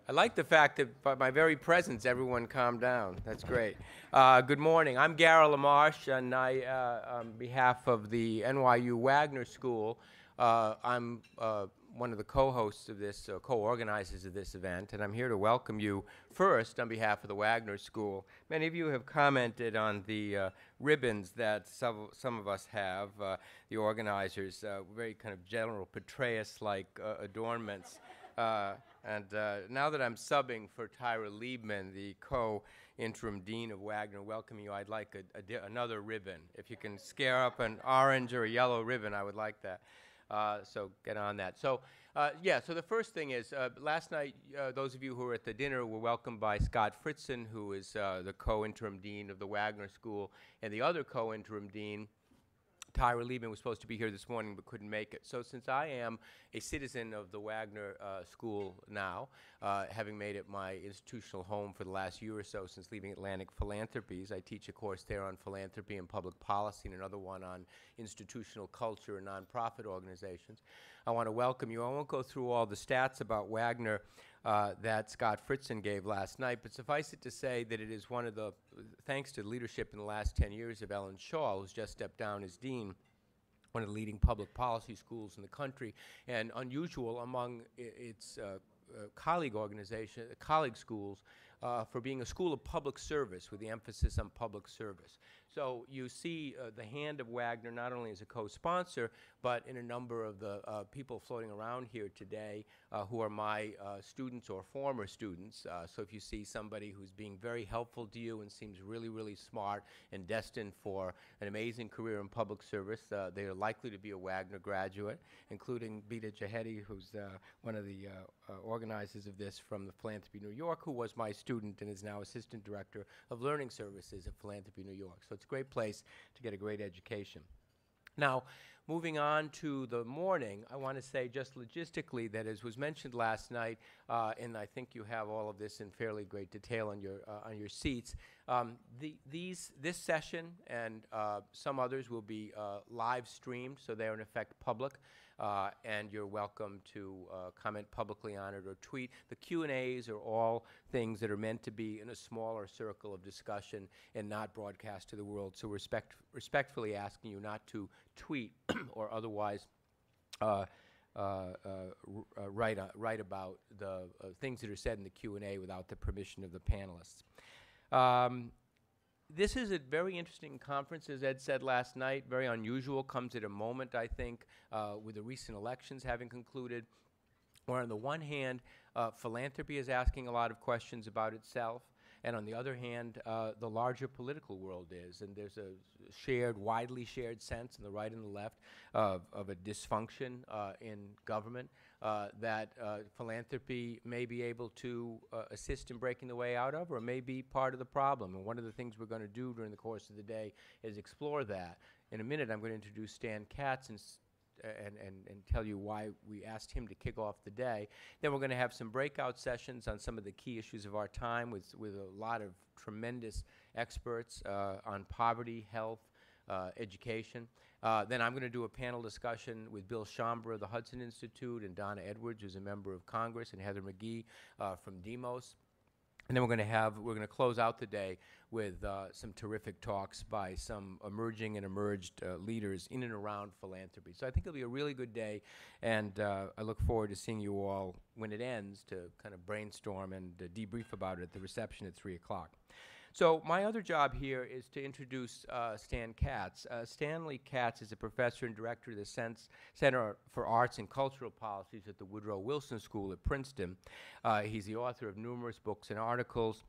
I like the fact that by my very presence, everyone calmed down. That's great. Good morning. I'm Gara LaMarche, and on behalf of the NYU Wagner School, I'm one of the co-hosts of this, co-organizers of this event, and I'm here to welcome you first on behalf of the Wagner School. Many of you have commented on the ribbons that some of us have, the organizers, very kind of general Petraeus-like adornments. Now that I'm subbing for Tyra Liebman, the co-interim dean of Wagner, welcoming you, I'd like another ribbon. If you can scare up an orange or a yellow ribbon, I would like that. So get on that. So so the first thing is, last night, those of you who were at the dinner were welcomed by Scott Fritzen, who is the co-interim dean of the Wagner School, and the other co-interim dean, Tyra Liebman, was supposed to be here this morning but couldn't make it. So since I am a citizen of the Wagner School now, having made it my institutional home for the last year or so since leaving Atlantic Philanthropies, I teach a course there on philanthropy and public policy and another one on institutional culture and nonprofit organizations. I want to welcome you. I won't go through all the stats about Wagner that Scott Fritzen gave last night, but suffice it to say that it is one of the, thanks to the leadership in the last 10 years of Ellen Shaw, who's just stepped down as dean, one of the leading public policy schools in the country, and unusual among its colleague schools for being a school of public service with the emphasis on public service. So you see the hand of Wagner not only as a co-sponsor, but in a number of the people floating around here today who are my students or former students. So if you see somebody who's being very helpful to you and seems really, really smart and destined for an amazing career in public service, they are likely to be a Wagner graduate, including Bita Jahedi, who's one of the organizers of this from the Philanthropy New York, who was my student and is now assistant director of learning services at Philanthropy New York. So it's a great place to get a great education. Now, moving on to the morning, I want to say just logistically that, as was mentioned last night, and I think you have all of this in fairly great detail on your seats, this session and some others will be live streamed, so they're in effect public. And you're welcome to comment publicly on it or tweet. The Q&As are all things that are meant to be in a smaller circle of discussion and not broadcast to the world. So respectfully asking you not to tweet or otherwise write about the things that are said in the Q&A without the permission of the panelists. This is a very interesting conference, as Ed said last night, very unusual, comes at a moment, I think, with the recent elections having concluded, where on the one hand, philanthropy is asking a lot of questions about itself, and on the other hand, the larger political world is, and there's a widely shared sense on the right and the left of a dysfunction in government that philanthropy may be able to assist in breaking the way out of, or may be part of the problem. And one of the things we're going to do during the course of the day is explore that. In a minute, I'm going to introduce Stan Katz and tell you why we asked him to kick off the day. Then we're going to have some breakout sessions on some of the key issues of our time with a lot of tremendous experts on poverty, health, education. Then I'm going to do a panel discussion with Bill Schomburg of the Hudson Institute and Donna Edwards, who's a member of Congress, and Heather McGee from Demos. And then we're going to close out the day with some terrific talks by some emerging and emerged leaders in and around philanthropy. So I think it'll be a really good day, and I look forward to seeing you all when it ends to kind of brainstorm and debrief about it at the reception at 3 o'clock. So my other job here is to introduce Stan Katz. Stanley Katz is a professor and director of the Center for Arts and Cultural Policies at the Woodrow Wilson School at Princeton. He's the author of numerous books and articles,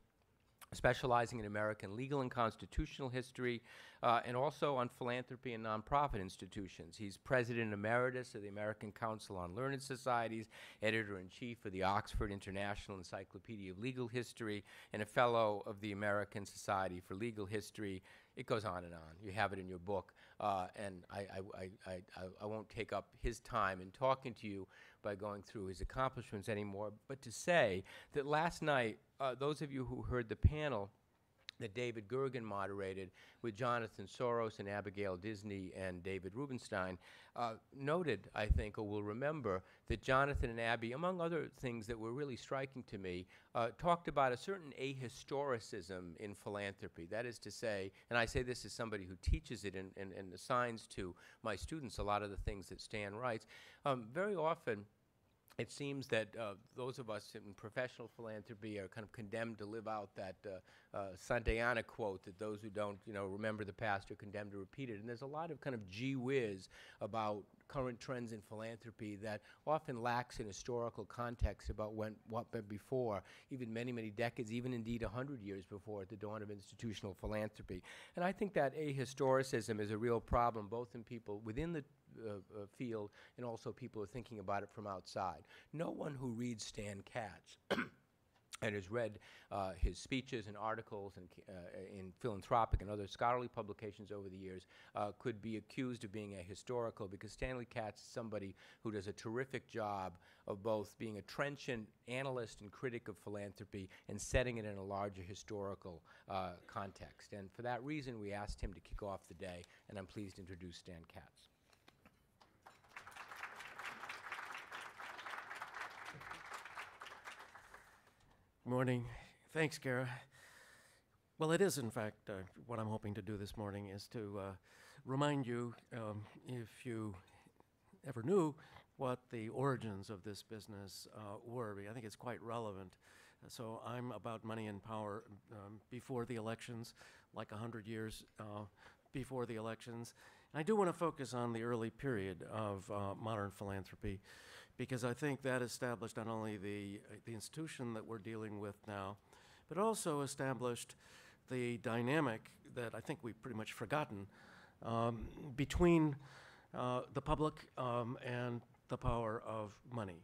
specializing in American legal and constitutional history, and also on philanthropy and nonprofit institutions. He's president emeritus of the American Council on Learned Societies, editor-in-chief of the Oxford International Encyclopedia of Legal History, and a fellow of the American Society for Legal History. It goes on and on. You have it in your book, and I won't take up his time in talking to you by going through his accomplishments anymore, but to say that last night, those of you who heard the panel that David Gergen moderated with Jonathan Soros and Abigail Disney and David Rubenstein, noted, I think, or will remember, that Jonathan and Abby, among other things that were really striking to me, talked about a certain ahistoricism in philanthropy. That is to say, and I say this as somebody who teaches it and assigns to my students a lot of the things that Stan writes, very often it seems that those of us in professional philanthropy are kind of condemned to live out that Santa Ana quote that those who don't, remember the past are condemned to repeat it. And there's a lot of kind of gee whiz about current trends in philanthropy that often lacks an historical context about what went before, even many, many decades, even indeed 100 years before, at the dawn of institutional philanthropy. And I think that ahistoricism is a real problem, both in people within the field and also people who are thinking about it from outside. No one who reads Stan Katz and has read his speeches and articles and in Philanthropic and other scholarly publications over the years could be accused of being ahistorical, because Stanley Katz is somebody who does a terrific job of both being a trenchant analyst and critic of philanthropy and setting it in a larger historical context. And for that reason, we asked him to kick off the day, and I'm pleased to introduce Stan Katz. Morning. Thanks, Gara. Well, it is, in fact, what I'm hoping to do this morning is to remind you, if you ever knew what the origins of this business were. I think it's quite relevant. So I'm about money and power before the elections, like 100 years before the elections. And I do want to focus on the early period of modern philanthropy, because I think that established not only the institution that we're dealing with now, but also established the dynamic that I think we've pretty much forgotten between the public and the power of money.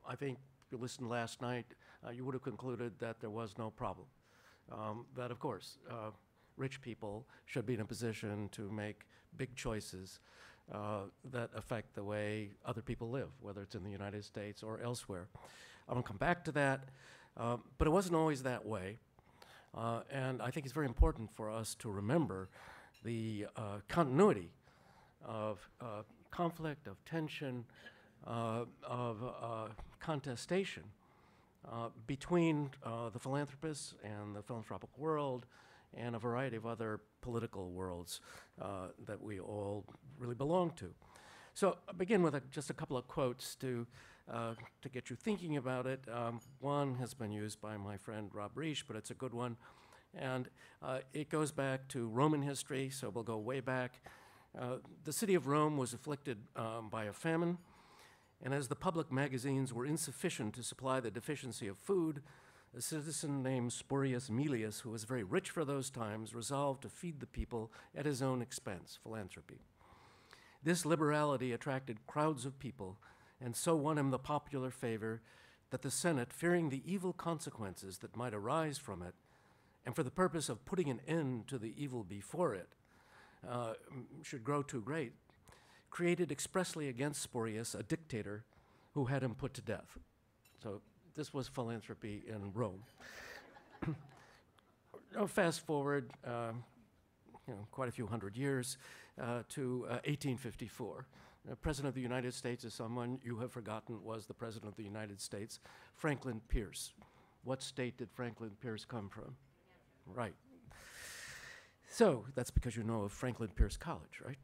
I think if you listened last night, you would have concluded that there was no problem. That, of course, rich people should be in a position to make big choices that affect the way other people live, whether it's in the United States or elsewhere. I'm going to come back to that, but it wasn't always that way. And I think it's very important for us to remember the continuity of conflict, of tension, of contestation between the philanthropists and the philanthropic world and a variety of other political worlds that we all really belong to. So I'll begin with just a couple of quotes to get you thinking about it. One has been used by my friend Rob Reich, but it's a good one. And it goes back to Roman history, so we'll go way back. The city of Rome was afflicted by a famine, and as the public magazines were insufficient to supply the deficiency of food, a citizen named Spurius Aemilius, who was very rich for those times, resolved to feed the people at his own expense, philanthropy. This liberality attracted crowds of people and so won him the popular favor that the Senate, fearing the evil consequences that might arise from it, and for the purpose of putting an end to the evil before it should grow too great, created expressly against Spurius a dictator who had him put to death. So this was philanthropy in Rome. Fast forward, quite a few hundred years to 1854. The President of the United States is someone you have forgotten was the President of the United States, Franklin Pierce. What state did Franklin Pierce come from? Right. So that's because you know of Franklin Pierce College, right?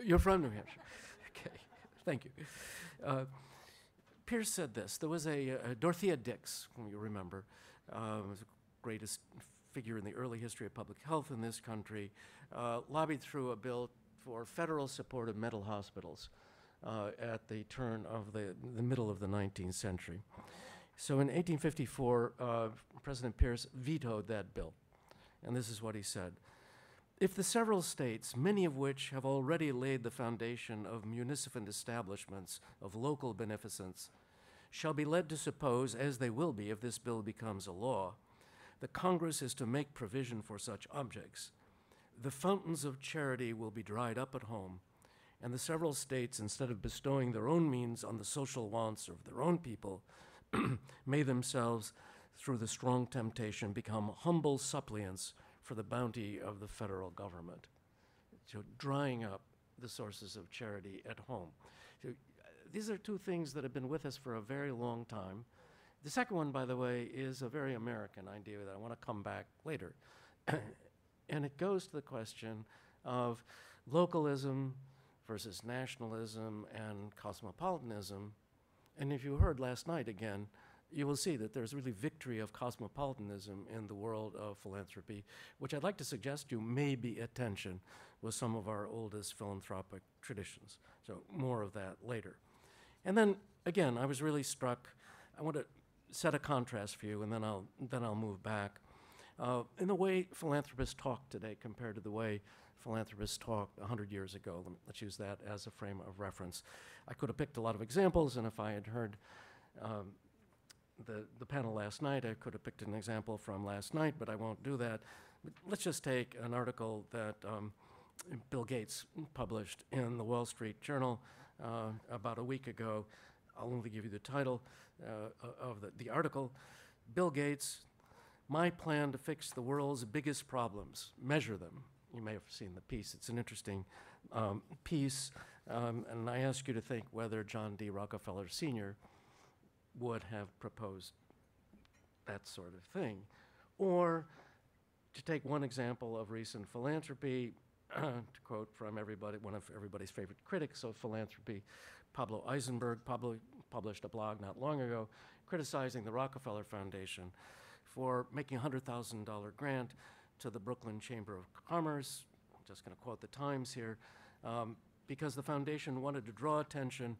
You're from New Hampshire. Okay, thank you. Pierce said this. There was a Dorothea Dix, whom you remember, was the greatest figure in the early history of public health in this country, lobbied through a bill for federal support of mental hospitals at the turn of the middle of the 19th century. So in 1854, President Pierce vetoed that bill. And this is what he said. If the several states, many of which have already laid the foundation of munificent establishments of local beneficence, shall be led to suppose, as they will be if this bill becomes a law, that Congress is to make provision for such objects, the fountains of charity will be dried up at home, and the several states, instead of bestowing their own means on the social wants of their own people, may themselves through the strong temptation, become humble suppliants for the bounty of the federal government. So drying up the sources of charity at home. So, these are two things that have been with us for a very long time. The second one, by the way, is a very American idea that I want to come back later. And it goes to the question of localism versus nationalism and cosmopolitanism. And if you heard last night again, you will see that there's really victory of cosmopolitanism in the world of philanthropy, which I'd like to suggest you may be at tension with some of our oldest philanthropic traditions. So more of that later. And then, again, I was really struck. I want to set a contrast for you, and then I'll move back. In the way philanthropists talk today compared to the way philanthropists talked 100 years ago. Let's use that as a frame of reference. I could have picked a lot of examples, and if I had heard the panel last night, I could have picked an example from last night, but I won't do that. But let's just take an article that Bill Gates published in the Wall Street Journal about a week ago. I'll only give you the title of the article. Bill Gates, my plan to fix the world's biggest problems, measure them. You may have seen the piece. It's an interesting piece. And I ask you to think whether John D. Rockefeller Sr. would have proposed that sort of thing. Or to take one example of recent philanthropy, to quote from one of everybody's favorite critics of philanthropy, Pablo Eisenberg published a blog not long ago criticizing the Rockefeller Foundation for making a $100,000 grant to the Brooklyn Chamber of Commerce. I'm just going to quote the Times here, because the foundation wanted to draw attention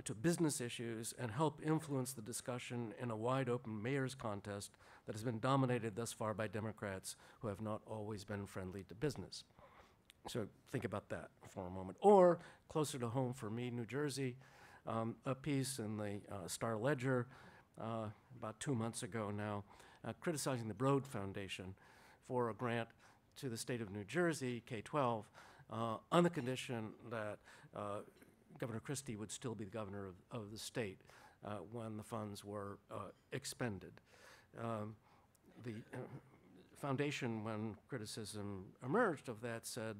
to business issues and help influence the discussion in a wide-open mayor's contest that has been dominated thus far by Democrats who have not always been friendly to business. So think about that for a moment. Or, closer to home for me, New Jersey, a piece in the Star Ledger about 2 months ago now, criticizing the Broad Foundation for a grant to the state of New Jersey, K-12, on the condition that Governor Christie would still be the governor of the state when the funds were expended. The foundation, when criticism emerged of that, said,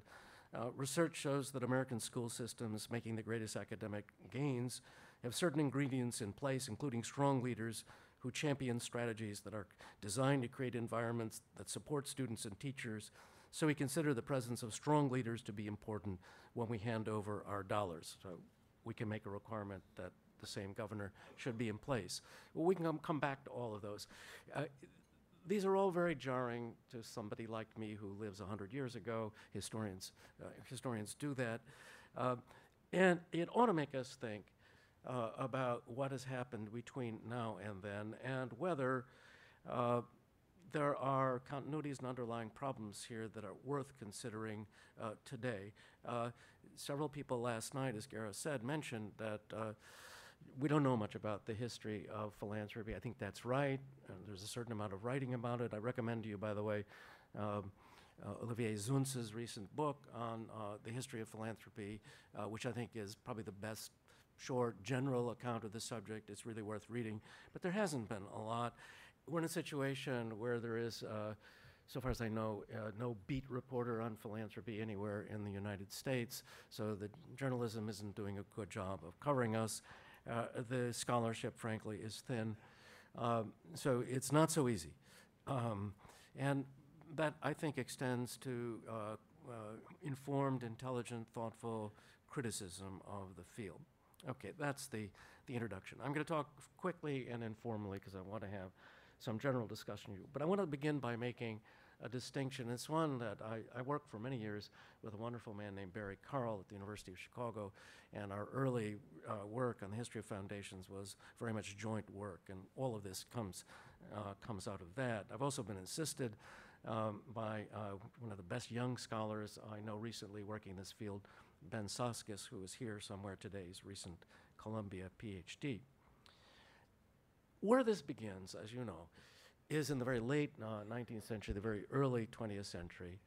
research shows that American school systems making the greatest academic gains have certain ingredients in place, including strong leaders who champion strategies that are designed to create environments that support students and teachers. So we consider the presence of strong leaders to be important when we hand over our dollars. So we can make a requirement that the same governor should be in place. Well, we can come back to all of those. These are all very jarring to somebody like me who lives 100 years ago. Historians do that. And it ought to make us think about what has happened between now and then, and whether there are continuities and underlying problems here that are worth considering today. Several people last night, as Gara said, mentioned that we don't know much about the history of philanthropy. I think that's right. There's a certain amount of writing about it. I recommend to you, by the way, Olivier Zunz's recent book on the history of philanthropy, which I think is probably the best short, general account of the subject. It's really worth reading. But there hasn't been a lot. We're in a situation where there is, so far as I know, no beat reporter on philanthropy anywhere in the United States. So the journalism isn't doing a good job of covering us. The scholarship, frankly, is thin. So it's not so easy. And that, I think, extends to informed, intelligent, thoughtful criticism of the field. Okay, that's the introduction. I'm going to talk quickly and informally because I want to have some general discussion. But I want to begin by making a distinction. It's one that I worked for many years with a wonderful man named Barry Carl at the University of Chicago, and our early work on the history of foundations was very much joint work, and all of this comes out of that. I've also been assisted by one of the best young scholars I know recently working in this field, Ben Soskis, who is here somewhere today, his recent Columbia PhD. Where this begins, as you know, is in the very late 19th century, the very early 20th century,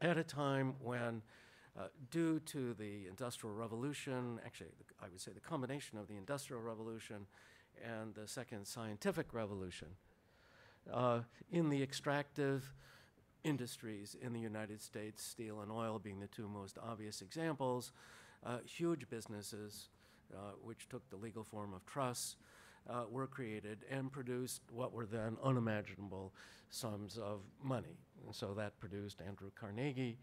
at a time when, due to the Industrial Revolution, actually, I would say the combination of the Industrial Revolution and the Second Scientific Revolution, in the extractive industries in the United States, steel and oil being the two most obvious examples, huge businesses, which took the legal form of trusts, were created and produced what were then unimaginable sums of money. And so that produced Andrew Carnegie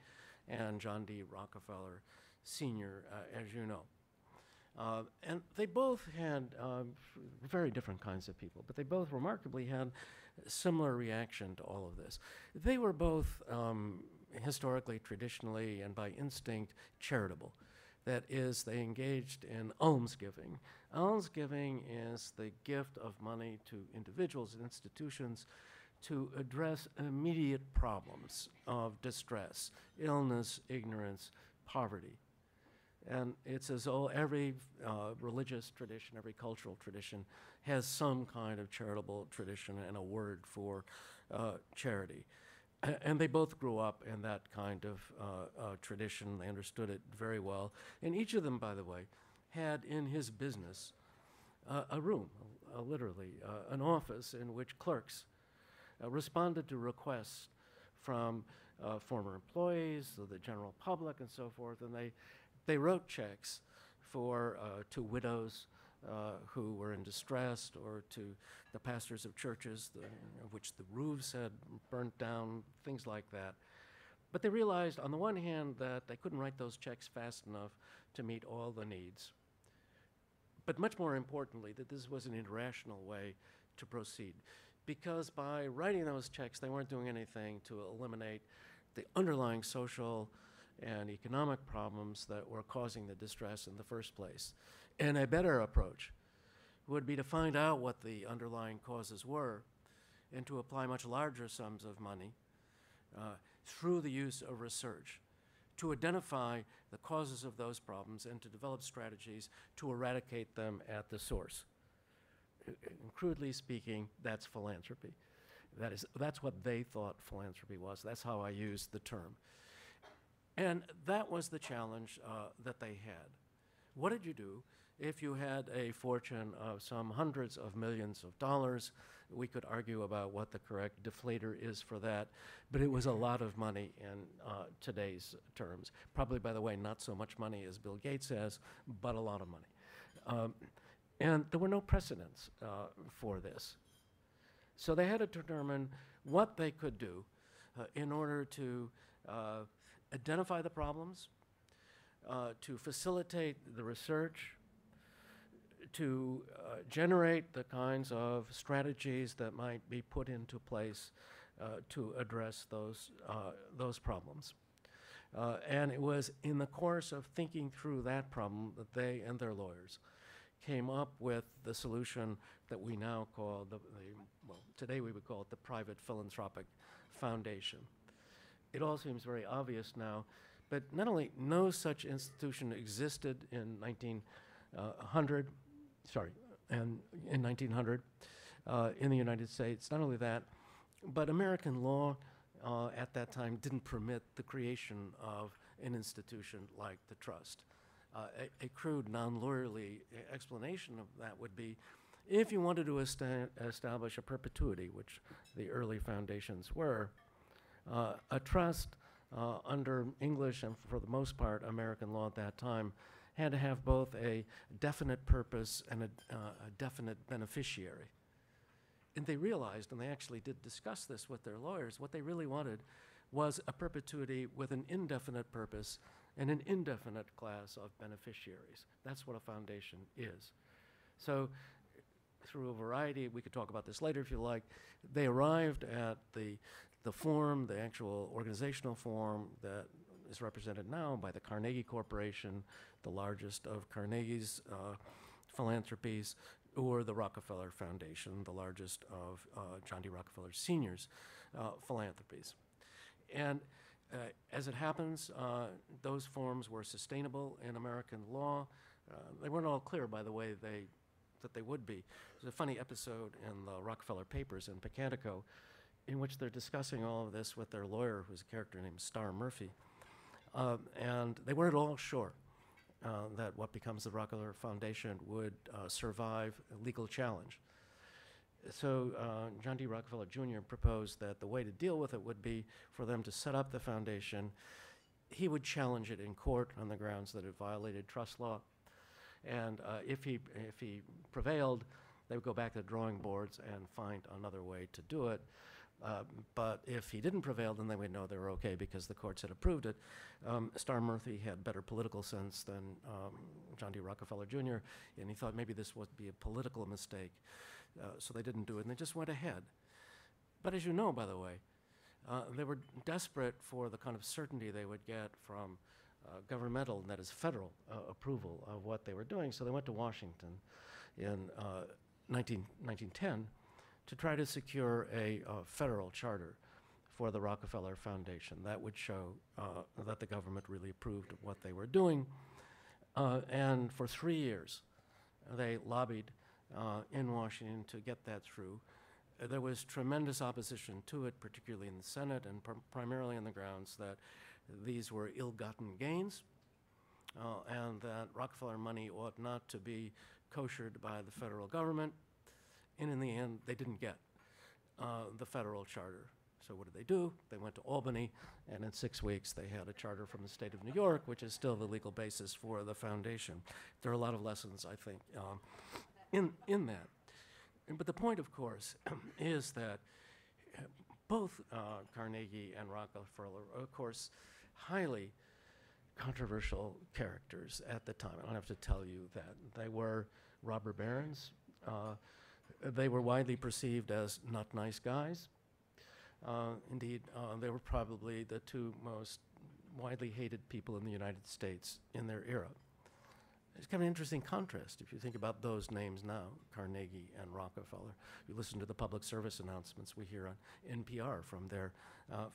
and John D. Rockefeller Sr., as you know. And they both had very different kinds of people, but they both remarkably had a similar reaction to all of this. They were both historically, traditionally, and by instinct charitable. That is, they engaged in almsgiving. Almsgiving is the gift of money to individuals and institutions to address immediate problems of distress, illness, ignorance, poverty. And it's as though every religious tradition, every cultural tradition has some kind of charitable tradition and a word for charity. And they both grew up in that kind of tradition. They understood it very well. And each of them, by the way, had in his business a room, literally, an office in which clerks responded to requests from former employees, the general public, and so forth. And they wrote checks for to widows who were in distress, or to the pastors of churches of which the roofs had burnt down, things like that. But they realized, on the one hand, that they couldn't write those checks fast enough to meet all the needs. But much more importantly, that this was an irrational way to proceed. Because by writing those checks, they weren't doing anything to eliminate the underlying social and economic problems that were causing the distress in the first place. And a better approach would be to find out what the underlying causes were and to apply much larger sums of money through the use of research to identify the causes of those problems and to develop strategies to eradicate them at the source. Crudely speaking, that's philanthropy. That's what they thought philanthropy was. That's how I used the term. And that was the challenge that they had. What did you do if you had a fortune of some hundreds of millions of dollars? We could argue about what the correct deflator is for that, but it was a lot of money in today's terms. Probably, by the way, not so much money as Bill Gates has, but a lot of money. And there were no precedents for this. So they had to determine what they could do in order to identify the problems, to facilitate the research, to generate the kinds of strategies that might be put into place to address those problems. And it was in the course of thinking through that problem that they and their lawyers came up with the solution that we now call well, today we would call it the Private Philanthropic Foundation. It all seems very obvious now, but not only no such institution existed in 1900 in the United States. Not only that, but American law at that time didn't permit the creation of an institution like the trust. A crude, non-lawyerly explanation of that would be, if you wanted to establish a perpetuity, which the early foundations were, a trust under English and, for the most part, American law at that time had to have both a definite purpose and a definite beneficiary. And they realized, and they actually did discuss this with their lawyers, what they really wanted was a perpetuity with an indefinite purpose and an indefinite class of beneficiaries. That's what a foundation is. So through a variety, we could talk about this later if you like, they arrived at the form, the actual organizational form that is represented now by the Carnegie Corporation, the largest of Carnegie's philanthropies, or the Rockefeller Foundation, the largest of John D. Rockefeller Sr.'s philanthropies. And as it happens, those forms were sustainable in American law. They weren't all clear, by the way, that they would be. There's a funny episode in the Rockefeller Papers in Pocatico in which they're discussing all of this with their lawyer, who's a character named Starr Murphy. And they weren't at all sure that what becomes the Rockefeller Foundation would survive a legal challenge. So John D. Rockefeller Jr. proposed that the way to deal with it would be for them to set up the foundation. He would challenge it in court on the grounds that it violated trust law. And if he prevailed, they would go back to the drawing boards and find another way to do it. But if he didn't prevail, then they would know they were okay because the courts had approved it. Star Murphy had better political sense than John D. Rockefeller Jr., and he thought maybe this would be a political mistake. So they didn't do it, and they just went ahead. But as you know, by the way, they were desperate for the kind of certainty they would get from governmental, that is federal, approval of what they were doing. So they went to Washington in 1910 to try to secure a federal charter for the Rockefeller Foundation that would show that the government really approved of what they were doing. And for 3 years, they lobbied in Washington to get that through. There was tremendous opposition to it, particularly in the Senate, and primarily on the grounds that these were ill-gotten gains, and that Rockefeller money ought not to be koshered by the federal government. And in the end, they didn't get the federal charter. So what did they do? They went to Albany, and in 6 weeks, they had a charter from the state of New York, which is still the legal basis for the foundation. There are a lot of lessons, I think, in that. But the point, of course, is that both Carnegie and Rockefeller are, of course, highly controversial characters at the time. I don't have to tell you that. They were robber barons. They were widely perceived as not nice guys. Indeed, they were probably the two most widely hated people in the United States in their era. It's kind of an interesting contrast if you think about those names now, Carnegie and Rockefeller. You listen to the public service announcements we hear on NPR from their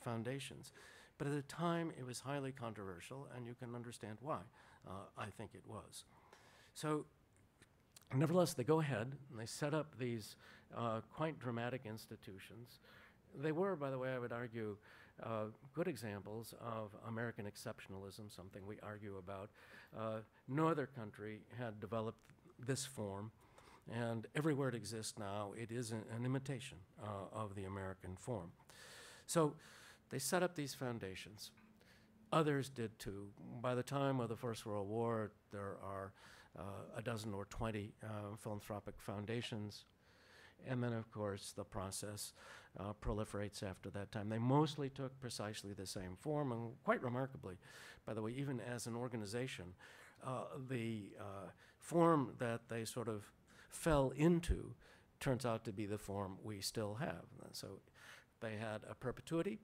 foundations. But at the time, it was highly controversial, and you can understand why. I think it was. So nevertheless, they go ahead, and they set up these quite dramatic institutions. They were, by the way, I would argue, good examples of American exceptionalism, something we argue about. No other country had developed this form, and everywhere it exists now, it is an imitation of the American form. So they set up these foundations. Others did too. By the time of the First World War, there are a dozen or 20 philanthropic foundations. And then, of course, the process proliferates after that time. They mostly took precisely the same form, and quite remarkably, by the way, even as an organization, the form that they sort of fell into turns out to be the form we still have. So they had a perpetuity.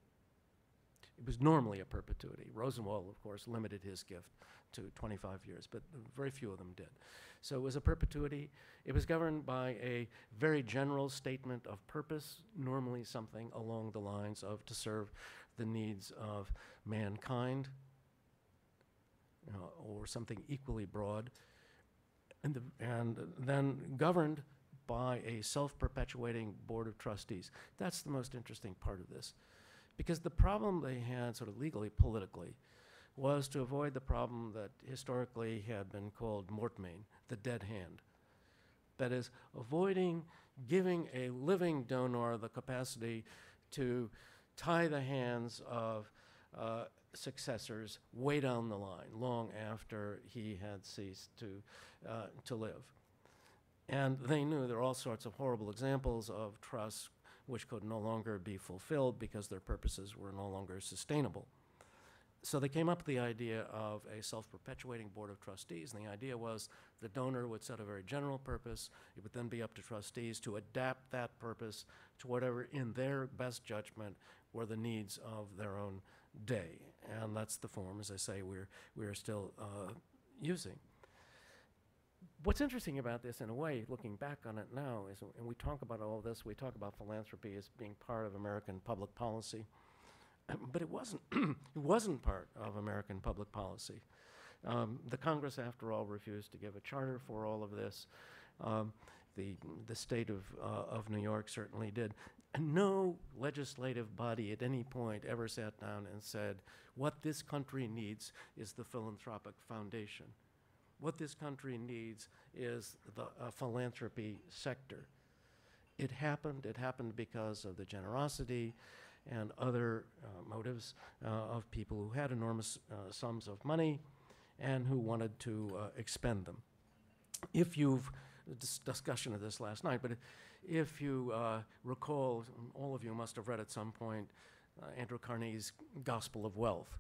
It was normally a perpetuity. Rosenwald, of course, limited his gift to 25 years, but very few of them did. So it was a perpetuity. It was governed by a very general statement of purpose, normally something along the lines of to serve the needs of mankind, or something equally broad, and then governed by a self-perpetuating Board of Trustees. That's the most interesting part of this, because the problem they had sort of legally, politically, was to avoid the problem that historically had been called mortmain, the dead hand. That is, avoiding giving a living donor the capacity to tie the hands of successors way down the line, long after he had ceased to live. And they knew there are all sorts of horrible examples of trusts which could no longer be fulfilled because their purposes were no longer sustainable. So they came up with the idea of a self-perpetuating Board of Trustees, and the idea was the donor would set a very general purpose. It would then be up to trustees to adapt that purpose to whatever, in their best judgment, were the needs of their own day. And that's the form, as I say, we're still using. What's interesting about this, in a way, looking back on it now, is, and we talk about all of this, we talk about philanthropy as being part of American public policy, but it wasn't. It wasn't part of American public policy. The Congress, after all, refused to give a charter for all of this. The state of New York certainly did. And no legislative body at any point ever sat down and said, what this country needs is the philanthropic foundation. What this country needs is the philanthropy sector. It happened because of the generosity and other motives of people who had enormous sums of money and who wanted to expend them. If you've, discussion of this last night, but if you recall, all of you must have read at some point Andrew Carnegie's Gospel of Wealth.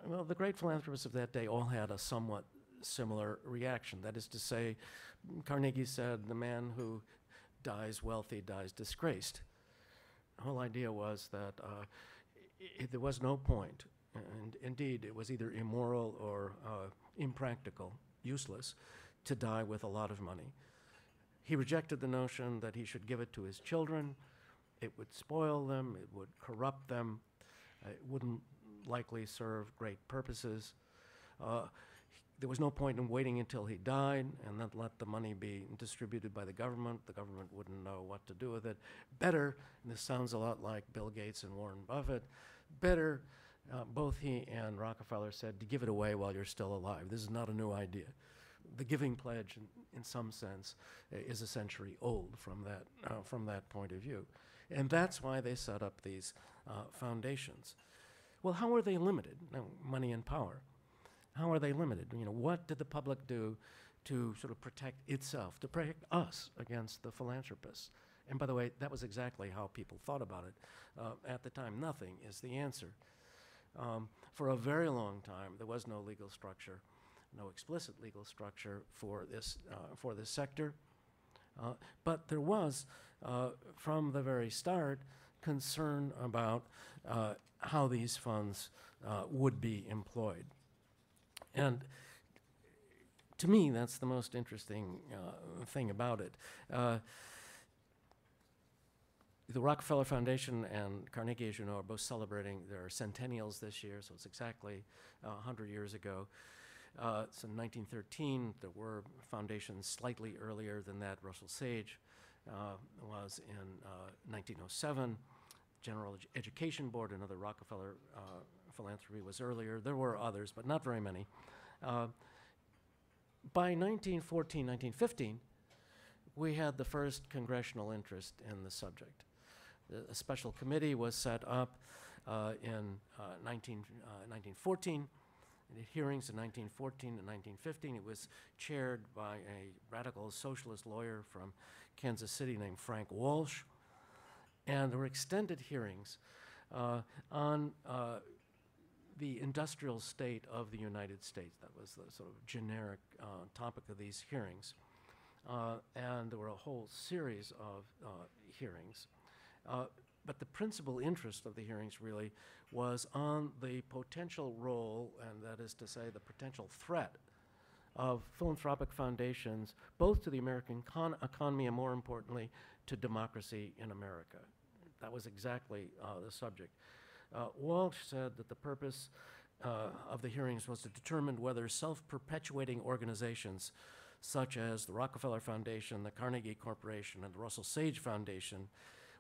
Well, the great philanthropists of that day all had a somewhat similar reaction. That is to say, Carnegie said, the man who dies wealthy dies disgraced. The whole idea was that there was no point, and indeed it was either immoral or impractical, useless, to die with a lot of money. He rejected the notion that he should give it to his children. It would spoil them, it would corrupt them, it wouldn't likely serve great purposes. There was no point in waiting until he died and then let the money be distributed by the government. The government wouldn't know what to do with it. Better, and this sounds a lot like Bill Gates and Warren Buffett, better, both he and Rockefeller said, to give it away while you're still alive. This is not a new idea. The giving pledge, in some sense, is a century old from that point of view. And that's why they set up these foundations. Well, how are they limited? Now, money and power. How are they limited? You know, what did the public do to sort of protect itself, to protect us against the philanthropists? And by the way, that was exactly how people thought about it at the time. Nothing is the answer. For a very long time, there was no legal structure, no explicit legal structure for this sector. But there was, from the very start, concern about how these funds would be employed. And to me, that's the most interesting thing about it. The Rockefeller Foundation and Carnegie, as you know, are both celebrating their centennials this year, so it's exactly 100 years ago. So in 1913, there were foundations slightly earlier than that. Russell Sage was in 1907. General Education Board, another Rockefeller philanthropy, was earlier. There were others, but not very many. By 1914, 1915, we had the first congressional interest in the subject. A special committee was set up in 1914. The hearings in 1914 and 1915. It was chaired by a radical socialist lawyer from Kansas City named Frank Walsh. And there were extended hearings on the industrial state of the United States. That was the sort of generic topic of these hearings. And there were a whole series of hearings. But the principal interest of the hearings really was on the potential role, and that is to say the potential threat of philanthropic foundations, both to the American economy and more importantly, to democracy in America. That was exactly the subject. Walsh said that the purpose of the hearings was to determine whether self-perpetuating organizations such as the Rockefeller Foundation, the Carnegie Corporation, and the Russell Sage Foundation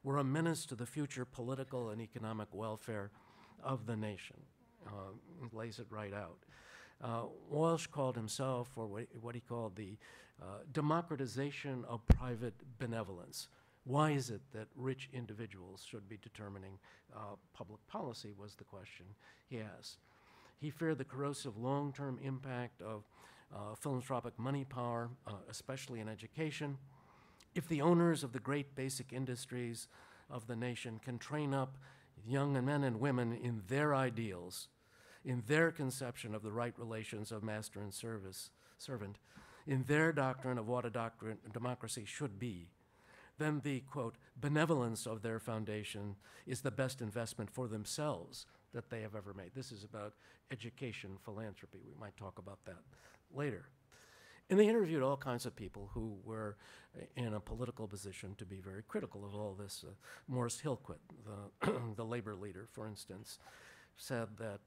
were a menace to the future political and economic welfare of the nation. Lays it right out. Walsh called himself for what he called the democratization of private benevolence. Why is it that rich individuals should be determining public policy was the question he asked. He feared the corrosive long-term impact of philanthropic money power, especially in education. If the owners of the great basic industries of the nation can train up young men and women in their ideals, in their conception of the right relations of master and servant, in their doctrine of what a democracy should be, then the, quote, benevolence of their foundation is the best investment for themselves that they have ever made. This is about education philanthropy. We might talk about that later. And they interviewed all kinds of people who were in a political position to be very critical of all this. Morris Hillquit, the labor leader, for instance, said that,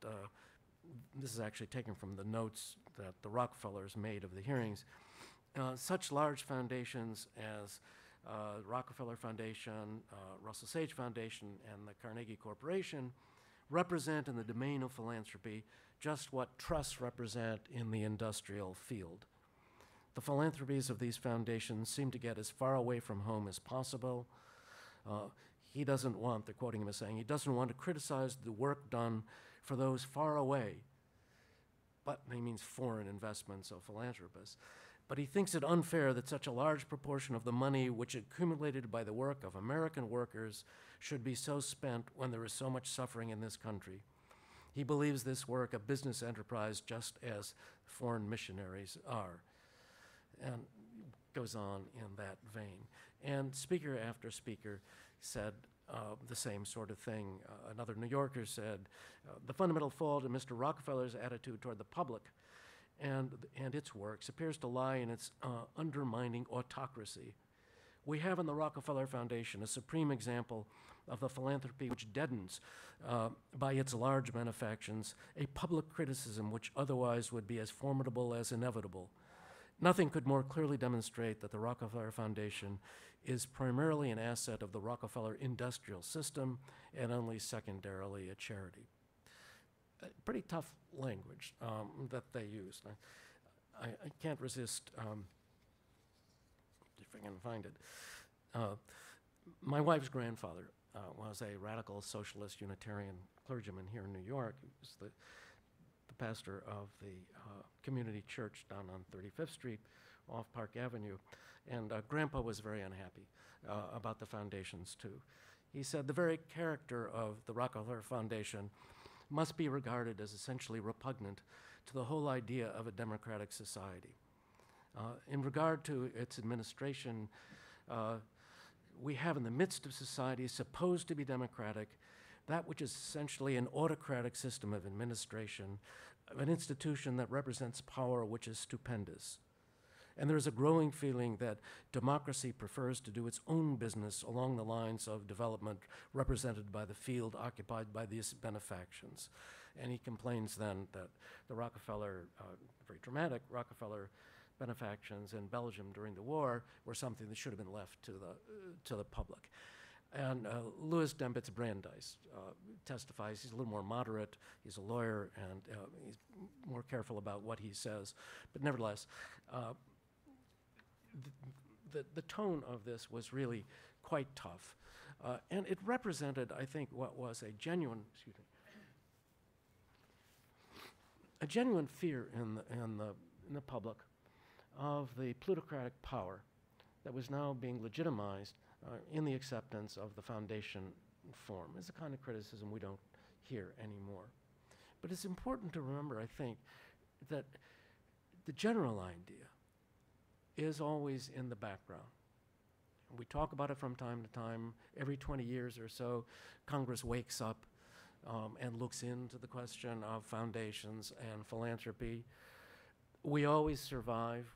this is actually taken from the notes that the Rockefellers made of the hearings, such large foundations as Rockefeller Foundation, Russell Sage Foundation, and the Carnegie Corporation represent in the domain of philanthropy just what trusts represent in the industrial field. The philanthropies of these foundations seem to get as far away from home as possible. He doesn't want, they're quoting him as saying, he doesn't want to criticize the work done for those far away, but he means foreign investments of philanthropists. But he thinks it unfair that such a large proportion of the money which accumulated by the work of American workers should be so spent when there is so much suffering in this country. He believes this work a business enterprise just as foreign missionaries are. And goes on in that vein. And speaker after speaker said the same sort of thing. Another New Yorker said, the fundamental fault in Mr. Rockefeller's attitude toward the public and its works appears to lie in its undermining autocracy. We have in the Rockefeller Foundation a supreme example of the philanthropy which deadens, by its large benefactions, a public criticism which otherwise would be as formidable as inevitable. Nothing could more clearly demonstrate that the Rockefeller Foundation is primarily an asset of the Rockefeller industrial system and only secondarily a charity. Pretty tough language that they use. I can't resist, if I can find it. My wife's grandfather was a radical socialist Unitarian clergyman here in New York. He was the pastor of the community church down on 35th Street off Park Avenue. And Grandpa was very unhappy about the foundations, too. He said the very character of the Rockefeller Foundation must be regarded as essentially repugnant to the whole idea of a democratic society. In regard to its administration, we have in the midst of society supposed to be democratic that which is essentially an autocratic system of administration, an institution that represents power which is stupendous. And there is a growing feeling that democracy prefers to do its own business along the lines of development represented by the field occupied by these benefactions. And he complains then that the Rockefeller, very dramatic Rockefeller benefactions in Belgium during the war were something that should have been left to the public. And Louis Dembitz Brandeis testifies. He's a little more moderate. He's a lawyer, and he's more careful about what he says. But nevertheless, the tone of this was really quite tough. And it represented, I think, what was a genuine fear in the public of the plutocratic power that was now being legitimized in the acceptance of the foundation form. It's a kind of criticism we don't hear anymore. But it's important to remember, I think, that the general idea is always in the background. We talk about it from time to time. Every 20 years or so, Congress wakes up and looks into the question of foundations and philanthropy. We always survive.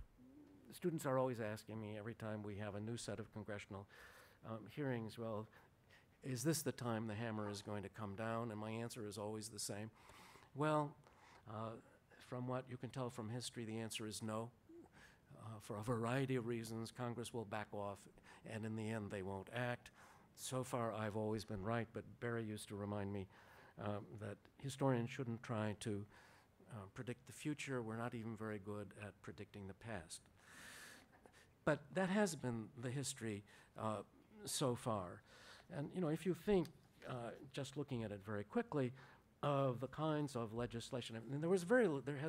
Students are always asking me every time we have a new set of congressional hearings, well, is this the time the hammer is going to come down? And my answer is always the same. Well, from what you can tell from history, the answer is no. For a variety of reasons, Congress will back off, and in the end, they won't act. So far, I've always been right, but Barry used to remind me that historians shouldn't try to predict the future. We're not even very good at predicting the past. But that has been the history so far. And if you think, just looking at it very quickly, of the kinds of legislation, and there has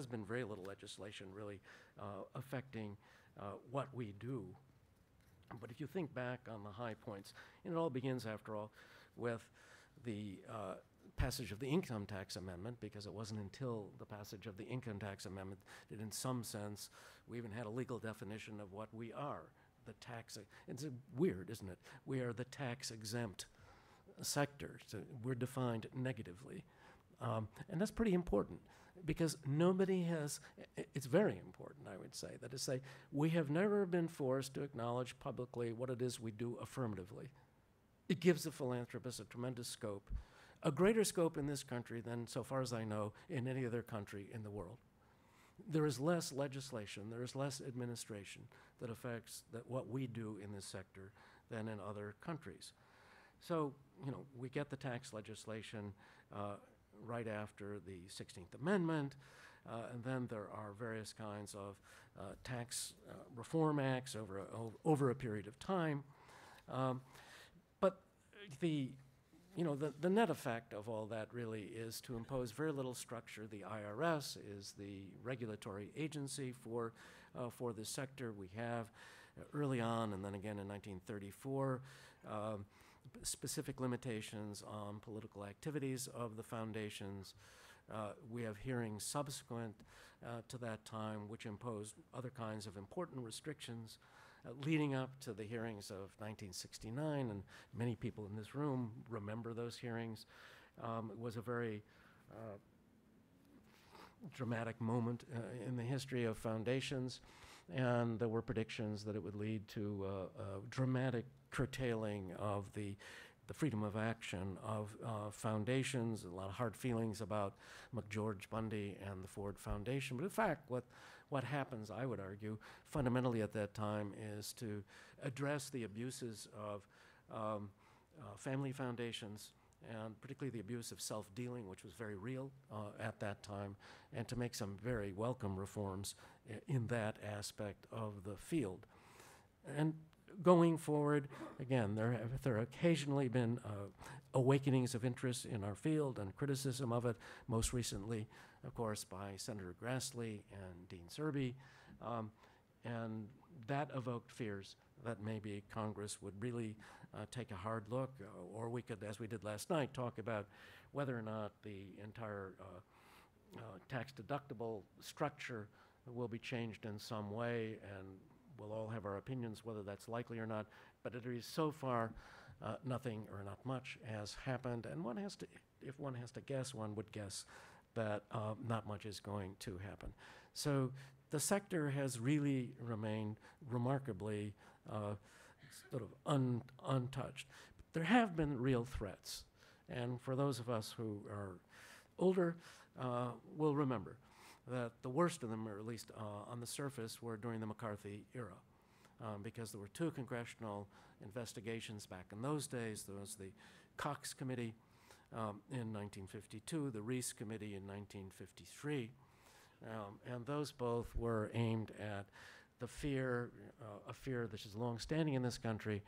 been very little legislation really affecting what we do. But if you think back on the high points, and it all begins, after all, with the passage of the Income Tax Amendment, because it wasn't until the passage of the Income Tax Amendment that in some sense we even had a legal definition of what we are. The tax, it's weird, isn't it? We are the tax-exempt sector, so we're defined negatively. And that's pretty important, because nobody has, it's very important, I would say, that is, say, we have never been forced to acknowledge publicly what it is we do affirmatively. It gives the philanthropist a tremendous scope, a greater scope in this country than, so far as I know, in any other country in the world. There is less legislation, there is less administration that affects what we do in this sector than in other countries. So, we get the tax legislation right after the 16th Amendment. And then there are various kinds of tax reform acts over a period of time. But the net effect of all that really is to impose very little structure. The IRS is the regulatory agency for this sector. We have early on, and then again in 1934, specific limitations on political activities of the foundations. We have hearings subsequent to that time which imposed other kinds of important restrictions leading up to the hearings of 1969, and many people in this room remember those hearings. It was a very dramatic moment in the history of foundations, and there were predictions that it would lead to a dramatic curtailing of the freedom of action of foundations, a lot of hard feelings about McGeorge Bundy and the Ford Foundation. But in fact, what happens, I would argue, fundamentally at that time is to address the abuses of family foundations, and particularly the abuse of self-dealing, which was very real at that time, and to make some very welcome reforms in that aspect of the field. And going forward, again, there have occasionally been awakenings of interest in our field and criticism of it, most recently, of course, by Senator Grassley and Dean Serby, and that evoked fears that maybe Congress would really take a hard look, or we could, as we did last night, talk about whether or not the entire tax-deductible structure will be changed in some way, and we'll all have our opinions whether that's likely or not, but at least so far, nothing or not much has happened, and if one has to guess, one would guess that not much is going to happen. So the sector has really remained remarkably sort of untouched. But there have been real threats, and for those of us who are older, will remember that the worst of them, or at least on the surface, were during the McCarthy era, because there were two congressional investigations back in those days. There was the Cox Committee in 1952, the Reese Committee in 1953, and those both were aimed at the fear, a fear that is long-standing in this country,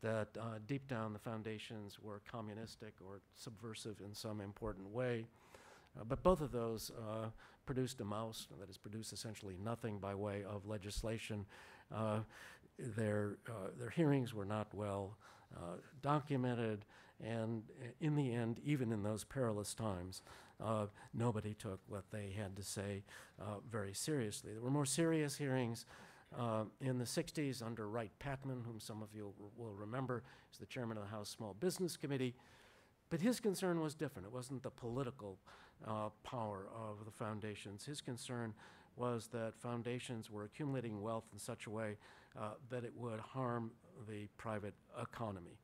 that deep down the foundations were communistic or subversive in some important way. But both of those produced a mouse, that is, produced essentially nothing by way of legislation. Their hearings were not well documented, and in the end, even in those perilous times, nobody took what they had to say very seriously. There were more serious hearings in the 60s under Wright Patman, whom some of you will remember as the chairman of the House Small Business Committee. But his concern was different. It wasn't the political power of the foundations. His concern was that foundations were accumulating wealth in such a way that it would harm the private economy.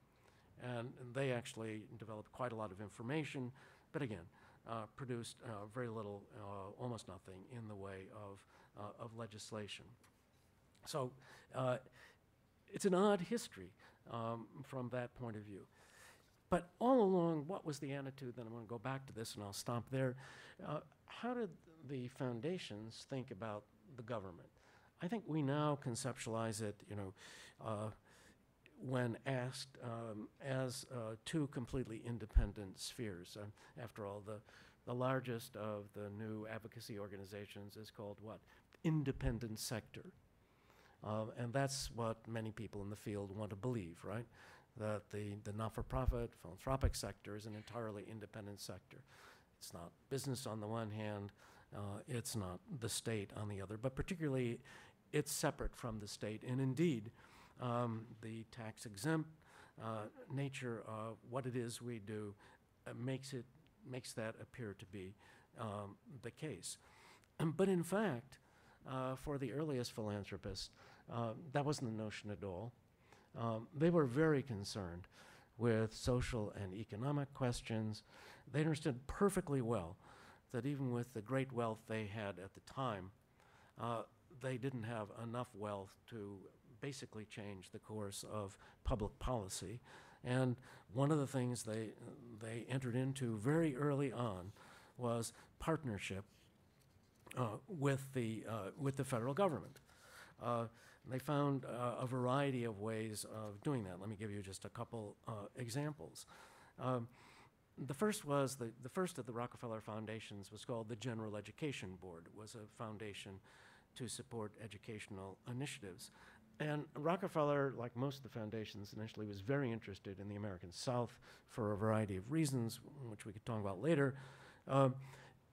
And they actually developed quite a lot of information, but again, produced very little, almost nothing in the way of legislation. So it's an odd history from that point of view. But all along, what was the attitude? Then I'm going to go back to this, and I'll stop there. How did the foundations think about the government? I think we now conceptualize it, when asked as two completely independent spheres. After all, the largest of the new advocacy organizations is called what? Independent sector. And that's what many people in the field want to believe, right? That the not-for-profit, philanthropic sector is an entirely independent sector. It's not business on the one hand, it's not the state on the other, but particularly it's separate from the state. And indeed, the tax-exempt nature of what it is we do makes that appear to be the case. But in fact, for the earliest philanthropists, that wasn't the notion at all. They were very concerned with social and economic questions. They understood perfectly well that even with the great wealth they had at the time, they didn't have enough wealth to basically change the course of public policy. And one of the things they entered into very early on was partnership with the federal government. They found a variety of ways of doing that. Let me give you just a couple examples. The first was the first of the Rockefeller Foundations was called the General Education Board. It was a foundation to support educational initiatives. And Rockefeller, like most of the foundations initially, was very interested in the American South for a variety of reasons, which we could talk about later.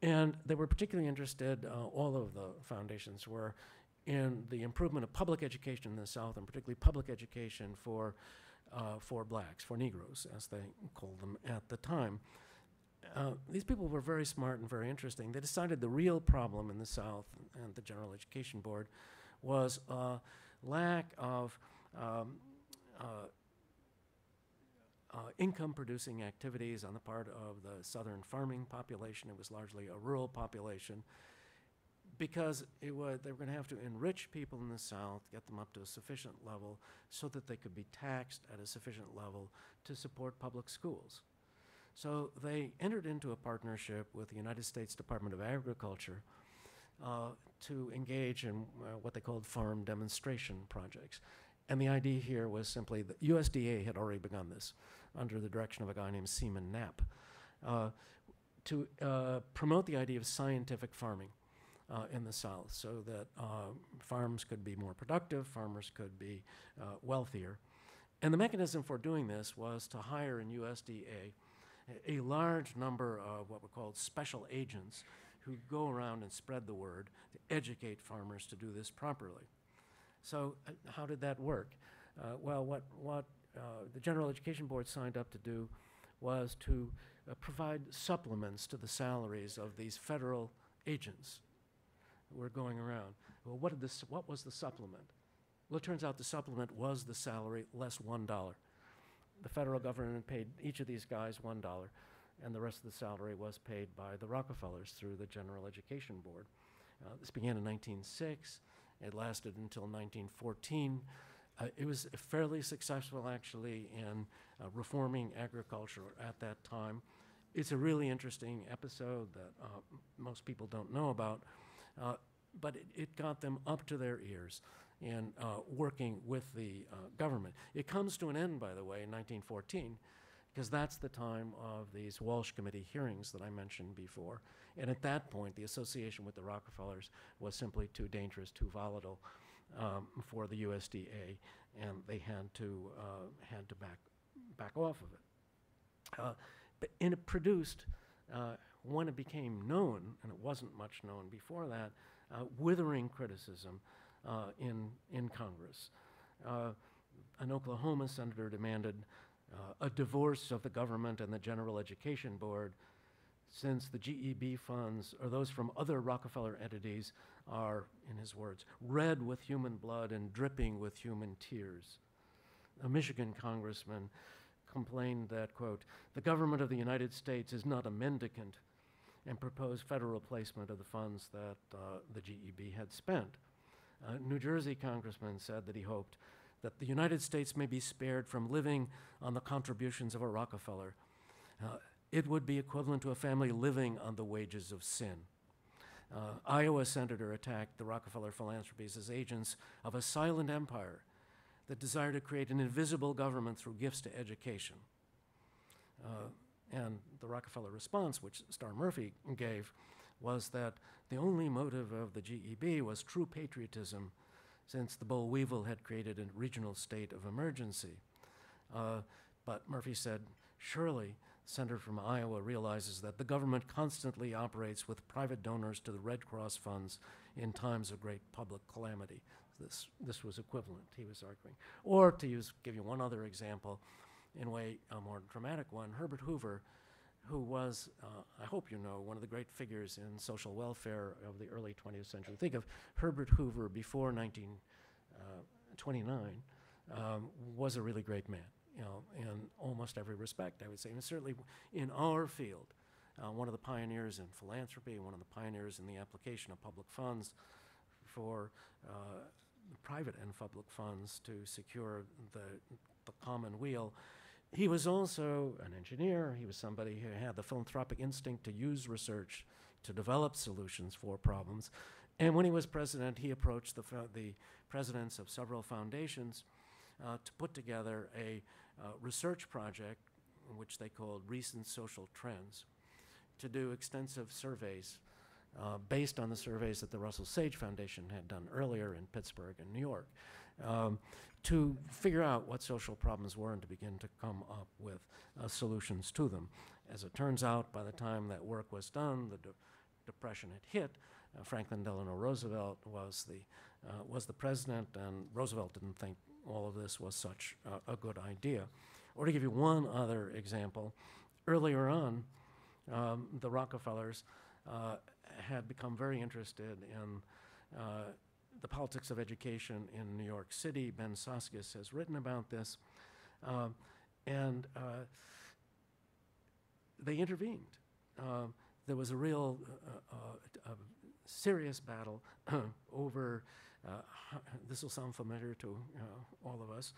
And they were particularly interested, all of the foundations were, in the improvement of public education in the South, and particularly public education for blacks, for Negroes, as they called them at the time. These people were very smart and very interesting. They decided the real problem in the South and the General Education Board was lack of income-producing activities on the part of the Southern farming population. It was largely a rural population, because they were going to have to enrich people in the South, get them up to a sufficient level so that they could be taxed at a sufficient level to support public schools. So they entered into a partnership with the United States Department of Agriculture to engage in what they called farm demonstration projects. And the idea here was simply that USDA had already begun this under the direction of a guy named Seaman Knapp to promote the idea of scientific farming in the South, so that farms could be more productive, farmers could be wealthier. And the mechanism for doing this was to hire in USDA a large number of what were called special agents who go around and spread the word to educate farmers to do this properly. So how did that work? Well, what the General Education Board signed up to do was to provide supplements to the salaries of these federal agents who were going around. Well, what was the supplement? Well, it turns out the supplement was the salary less $1. The federal government paid each of these guys $1, and the rest of the salary was paid by the Rockefellers through the General Education Board. This began in 1906. It lasted until 1914. It was fairly successful, actually, in reforming agriculture at that time. It's a really interesting episode that most people don't know about, but it got them up to their ears in working with the government. It comes to an end, by the way, in 1914, because that's the time of these Walsh Committee hearings that I mentioned before. And at that point, the association with the Rockefellers was simply too dangerous, too volatile for the USDA, and they had to back off of it. And it produced, when it became known, and it wasn't much known before that, withering criticism in Congress. An Oklahoma senator demanded a divorce of the government and the General Education Board, since the GEB funds, or those from other Rockefeller entities, are, in his words, red with human blood and dripping with human tears. A Michigan congressman complained that, quote, the government of the United States is not a mendicant, and proposed federal placement of the funds that the GEB had spent. New Jersey congressman said that he hoped that the United States may be spared from living on the contributions of a Rockefeller. It would be equivalent to a family living on the wages of sin. Iowa senator attacked the Rockefeller philanthropies as agents of a silent empire that desired to create an invisible government through gifts to education. And the Rockefeller response, which Star Murphy gave, was that the only motive of the GEB was true patriotism, since the boll weevil had created a regional state of emergency. But Murphy said, surely the senator from Iowa realizes that the government constantly operates with private donors to the Red Cross funds in times of great public calamity. This was equivalent, he was arguing. Or to give you one other example, in a way a more dramatic one, Herbert Hoover, who was, I hope you know, one of the great figures in social welfare of the early 20th century. Think of Herbert Hoover before 1929, was a really great man, you know, in almost every respect, I would say. And certainly in our field, one of the pioneers in philanthropy, one of the pioneers in the application of public funds for private and public funds to secure the common weal. He was also an engineer. He was somebody who had the philanthropic instinct to use research to develop solutions for problems. And when he was president, he approached the presidents of several foundations to put together a research project, which they called Recent Social Trends, to do extensive surveys based on the surveys that the Russell Sage Foundation had done earlier in Pittsburgh and New York, to figure out what social problems were and to begin to come up with solutions to them. As it turns out, by the time that work was done, the Depression had hit. Franklin Delano Roosevelt was the president, and Roosevelt didn't think all of this was such a good idea. Or to give you one other example, earlier on, the Rockefellers had become very interested in the politics of education in New York City. Ben Soskis has written about this, and they intervened. There was a real serious battle over, this will sound familiar to all of us,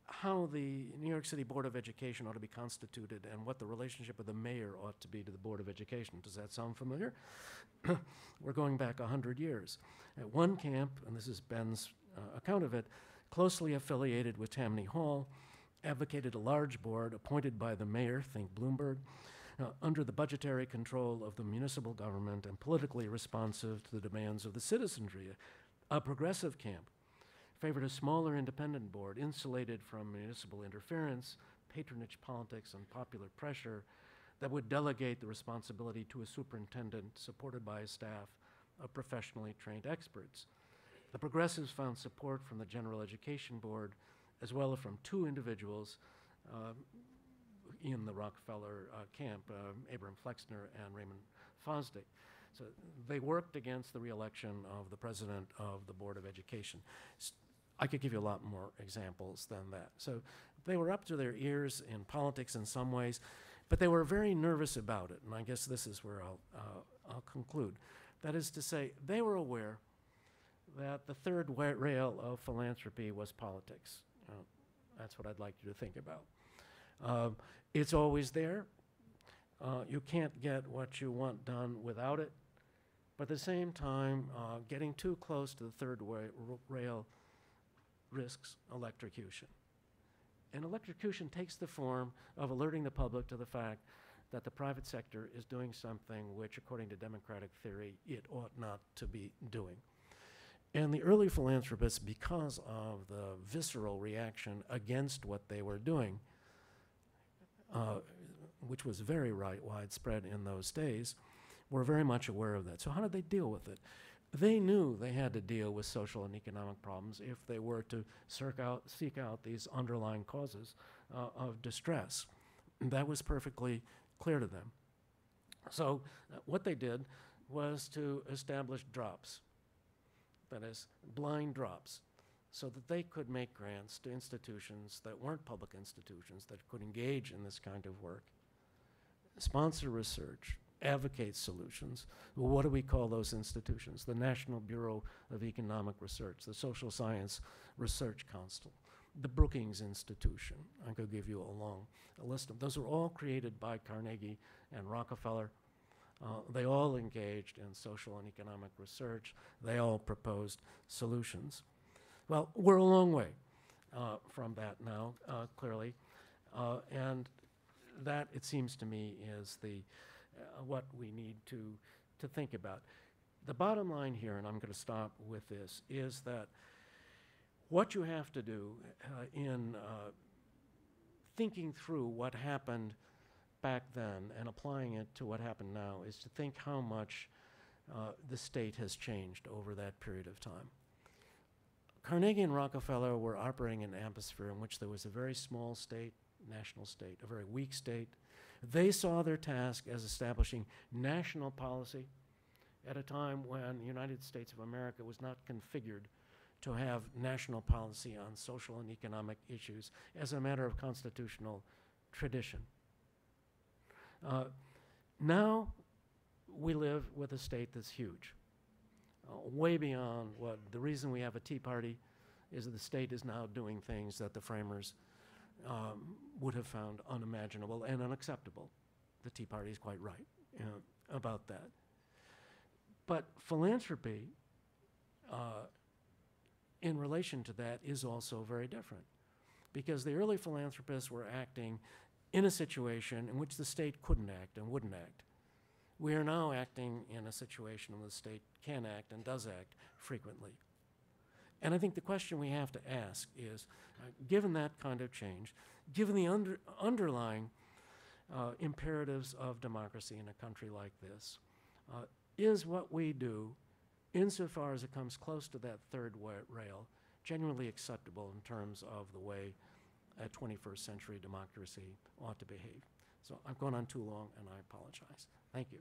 how the New York City Board of Education ought to be constituted and what the relationship of the mayor ought to be to the Board of Education. Does that sound familiar? We're going back 100 years. At one camp, and this is Ben's account of it, closely affiliated with Tammany Hall, advocated a large board appointed by the mayor, think Bloomberg, under the budgetary control of the municipal government and politically responsive to the demands of the citizenry. A progressive camp favored a smaller independent board insulated from municipal interference, patronage politics, and popular pressure that would delegate the responsibility to a superintendent supported by a staff of professionally trained experts. The progressives found support from the General Education Board as well as from two individuals in the Rockefeller camp, Abram Flexner and Raymond Fosdick. So they worked against the reelection of the president of the Board of Education. I could give you a lot more examples than that. So they were up to their ears in politics in some ways, but they were very nervous about it, and I guess this is where I'll conclude. That is to say, they were aware that the third rail of philanthropy was politics. That's what I'd like you to think about. It's always there. You can't get what you want done without it, but at the same time, getting too close to the third rail risks electrocution. And electrocution takes the form of alerting the public to the fact that the private sector is doing something which, according to democratic theory, it ought not to be doing. And the early philanthropists, because of the visceral reaction against what they were doing, which was very widespread in those days, were very much aware of that. So how did they deal with it? They knew they had to deal with social and economic problems if they were to seek out these underlying causes of distress. That was perfectly clear to them. So what they did was to establish drops, that is, blind drops, so that they could make grants to institutions that weren't public institutions that could engage in this kind of work, sponsor research, advocate solutions. Well, what do we call those institutions? The National Bureau of Economic Research, the Social Science Research Council, the Brookings Institution. I could give you a list of those. Were all created by Carnegie and Rockefeller. They all engaged in social and economic research. They all proposed solutions. Well, we're a long way from that now, clearly, and that, it seems to me, is what we need to think about. The bottom line here, and I'm going to stop with this, is that what you have to do in thinking through what happened back then and applying it to what happened now is to think how much the state has changed over that period of time. Carnegie and Rockefeller were operating in an atmosphere in which there was a very small state, national state, a very weak state. They saw their task as establishing national policy at a time when the United States of America was not configured to have national policy on social and economic issues as a matter of constitutional tradition. Now we live with a state that's huge, way beyond what the reason we have a Tea Party is that the state is now doing things that the framers would have found unimaginable and unacceptable. The Tea Party is quite right. about that. But philanthropy, in relation to that, is also very different, because the early philanthropists were acting in a situation in which the state couldn't act and wouldn't act. We are now acting in a situation where the state can act and does act frequently. And I think the question we have to ask is, given that kind of change, given the underlying imperatives of democracy in a country like this, is what we do, insofar as it comes close to that third rail, genuinely acceptable in terms of the way a 21st century democracy ought to behave? So I've gone on too long, and I apologize. Thank you.